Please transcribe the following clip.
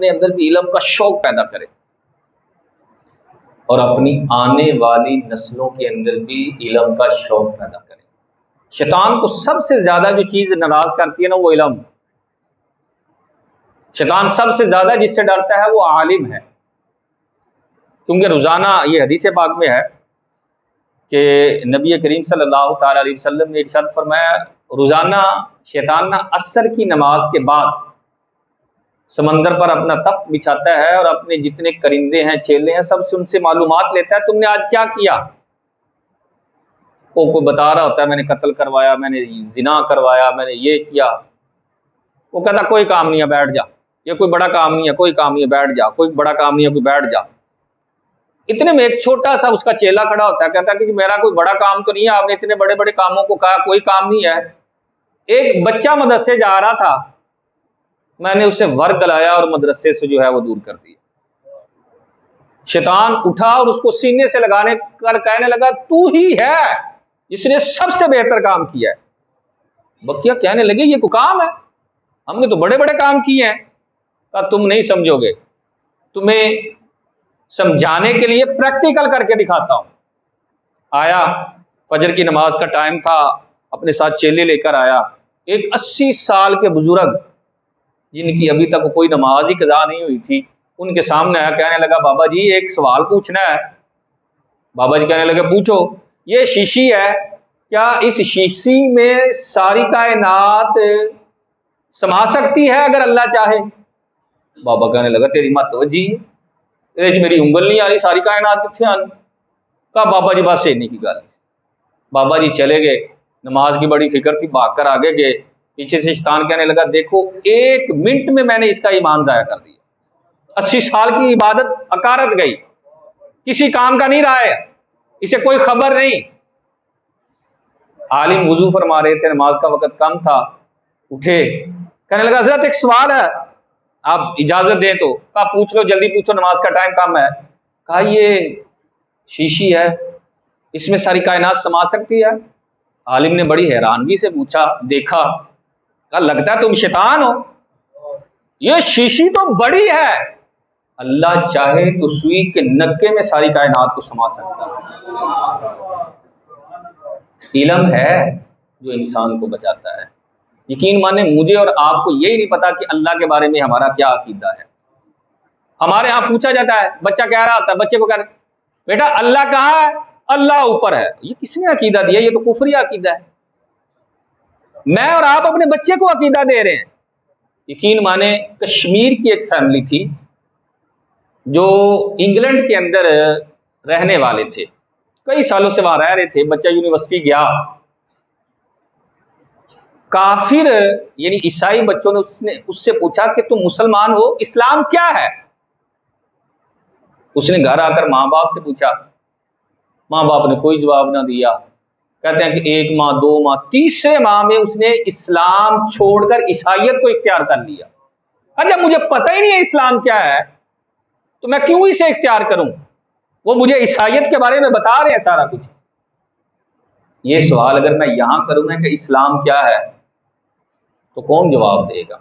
اپنے اندر بھی علم کا شوق پیدا کرے اور اپنی آنے والی نسلوں کے اندر بھی علم کا شوق پیدا کرے۔ شیطان کو سب سے زیادہ جو چیز ناراض کرتی ہے نا وہ علم۔ شیطان سب سے زیادہ جس سے ڈرتا ہے وہ عالم ہے، کیونکہ روزانہ یہ حدیث پاک میں ہے کہ نبی کریم صلی اللہ تعالی علیہ وسلم نے ارشاد فرمایا روزانہ شیطان نہ عصر کی نماز کے بعد سمندر پر اپنا تخت بچھاتا ہے اور اپنے جتنے کرندے ہیں چیلے ہیں سب سے ان سے معلومات لیتا ہے، تم نے آج کیا کیا؟ وہ کوئی بتا رہا ہوتا ہے میں نے قتل کروایا، میں نے زنا کروایا، میں نے یہ کیا۔ وہ کہتا کوئی کام نہیں ہے بیٹھ جا، یہ کوئی بڑا کام نہیں ہے، کوئی کام نہیں ہے بیٹھ جا، کوئی بڑا کام نہیں ہے کوئی بیٹھ جا۔ اتنے میں ایک چھوٹا سا اس کا چیلا کھڑا ہوتا ہے، کہتا ہے کہ میرا کوئی بڑا کام تو نہیں ہے، آپ نے اتنے بڑے بڑے کاموں کو کہا کوئی کام نہیں ہے۔ ایک بچہ مدرسے جا رہا تھا، میں نے اسے ورگ لایا اور مدرسے سے جو ہے وہ دور کر دیا۔ شیطان اٹھا اور اس کو سینے سے لگانے کر کہنے لگا تو ہی ہے جس نے سب سے بہتر کام کیا ہے۔ بکیا کہنے لگے یہ کوئی کام ہے، ہم نے تو بڑے بڑے کام کیے ہیں۔ کہا تم نہیں سمجھو گے، تمہیں سمجھانے کے لیے پریکٹیکل کر کے دکھاتا ہوں۔ آیا فجر کی نماز کا ٹائم تھا، اپنے ساتھ چیلے لے کر آیا، ایک 80 سال کے بزرگ جن کی ابھی تک کوئی نماز ہی قضا نہیں ہوئی تھی ان کے سامنے آیا، کہنے لگا بابا جی ایک سوال پوچھنا ہے۔ بابا جی کہنے لگے پوچھو۔ یہ شیشی ہے، کیا اس شیشی میں ساری کائنات سما سکتی ہے اگر اللہ چاہے؟ بابا کہنے لگا تیری مت توجہ ہے، میری انگل نہیں آ رہی، ساری کائنات کتنے آنی؟ کہا بابا جی بس نہیں کی گل۔ بابا جی چلے گئے، نماز کی بڑی فکر تھی، بھاگ کر آگے گئے، پیچھے سے شیطان کہنے لگا دیکھو ایک منٹ میں میں نے اس کا ایمان ضائع کر دیا، 80 سال کی عبادت اکارت گئی، کسی کام کا نہیں رہا ہے، اسے کوئی خبر نہیں۔ عالم وضو فرما رہے تھے، نماز کا وقت کم تھا، اٹھے، کہنے لگا حضرت ایک سوال ہے آپ اجازت دیں تو؟ کہا پوچھ لو جلدی پوچھو، نماز کا ٹائم کم ہے۔ کہا یہ شیشی ہے، اس میں ساری کائنات سما سکتی ہے؟ عالم نے بڑی حیرانگی سے پوچھا، دیکھا، کہا لگتا ہے تم شیطان ہو، یہ شیشی تو بڑی ہے، اللہ چاہے تو سوئی کے نکے میں ساری کائنات کو سما سکتا ہے۔ علم ہے جو انسان کو بچاتا ہے۔ یقین مانے مجھے اور آپ کو یہی نہیں پتا کہ اللہ کے بارے میں ہمارا کیا عقیدہ ہے۔ ہمارے ہاں پوچھا جاتا ہے، بچہ کہہ رہا ہوتا ہے، بچے کو کہہ رہا بیٹا اللہ کہاں ہے؟ اللہ اوپر ہے۔ یہ کس نے عقیدہ دیا؟ یہ تو کفری عقیدہ ہے۔ میں اور آپ اپنے بچے کو عقیدہ دے رہے ہیں۔ یقین مانے کشمیر کی ایک فیملی تھی جو انگلینڈ کے اندر رہنے والے تھے، کئی سالوں سے وہاں رہ رہے تھے، بچہ یونیورسٹی گیا، کافر یعنی عیسائی بچوں نے اس سے پوچھا کہ تم مسلمان ہو، اسلام کیا ہے؟ اس نے گھر آ کر ماں باپ سے پوچھا، ماں باپ نے کوئی جواب نہ دیا۔ کہتے ہیں کہ 1 ماہ 2 ماہ، تیسرے ماہ میں اس نے اسلام چھوڑ کر عیسائیت کو اختیار کر لیا۔ اچھا مجھے پتہ ہی نہیں ہے اسلام کیا ہے تو میں کیوں اسے اختیار کروں؟ وہ مجھے عیسائیت کے بارے میں بتا رہے ہیں سارا کچھ۔ یہ سوال اگر میں یہاں کروں نا کہ اسلام کیا ہے تو کون جواب دے گا؟